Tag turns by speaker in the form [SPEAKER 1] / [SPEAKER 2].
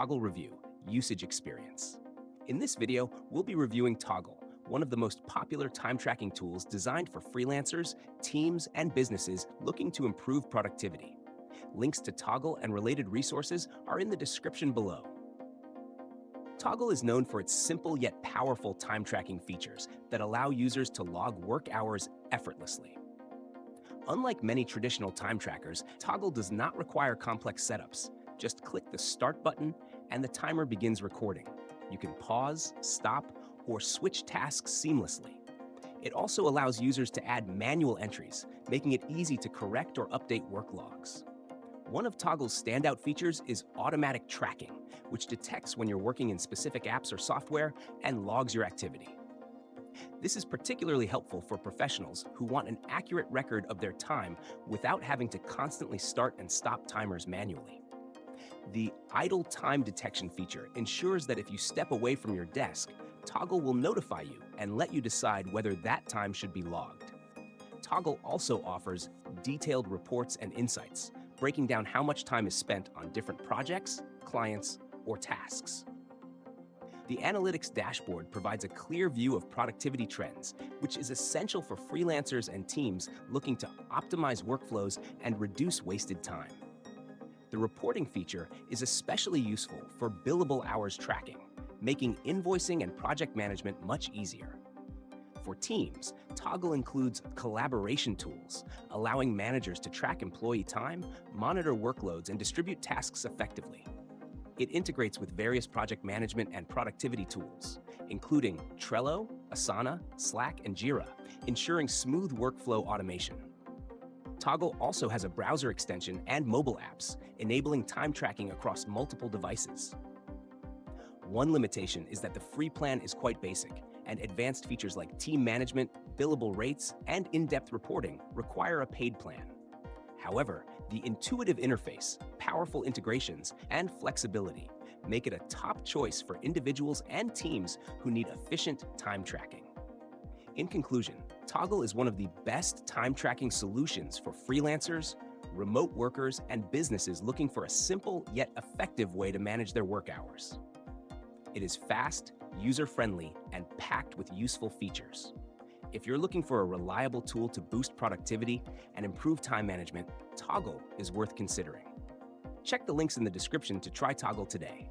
[SPEAKER 1] Toggl Review, Usage Experience. In this video, we'll be reviewing Toggl, one of the most popular time tracking tools designed for freelancers, teams, and businesses looking to improve productivity. Links to Toggl and related resources are in the description below. Toggl is known for its simple yet powerful time tracking features that allow users to log work hours effortlessly. Unlike many traditional time trackers, Toggl does not require complex setups. Just click the Start button and the timer begins recording. You can pause, stop, or switch tasks seamlessly. It also allows users to add manual entries, making it easy to correct or update work logs. One of Toggl's standout features is automatic tracking, which detects when you're working in specific apps or software and logs your activity. This is particularly helpful for professionals who want an accurate record of their time without having to constantly start and stop timers manually. The idle time detection feature ensures that if you step away from your desk, Toggl will notify you and let you decide whether that time should be logged. Toggl also offers detailed reports and insights, breaking down how much time is spent on different projects, clients, or tasks. The Analytics dashboard provides a clear view of productivity trends, which is essential for freelancers and teams looking to optimize workflows and reduce wasted time. The reporting feature is especially useful for billable hours tracking, making invoicing and project management much easier. For teams, Toggl includes collaboration tools, allowing managers to track employee time, monitor workloads, and distribute tasks effectively. It integrates with various project management and productivity tools, including Trello, Asana, Slack, and Jira, ensuring smooth workflow automation. Toggl also has a browser extension and mobile apps, enabling time tracking across multiple devices. One limitation is that the free plan is quite basic, and advanced features like team management, billable rates, and in-depth reporting require a paid plan. However, the intuitive interface, powerful integrations, and flexibility make it a top choice for individuals and teams who need efficient time tracking. In conclusion, Toggl is one of the best time tracking solutions for freelancers, remote workers, and businesses looking for a simple yet effective way to manage their work hours. It is fast, user-friendly, and packed with useful features. If you're looking for a reliable tool to boost productivity and improve time management, Toggl is worth considering. Check the links in the description to try Toggl today.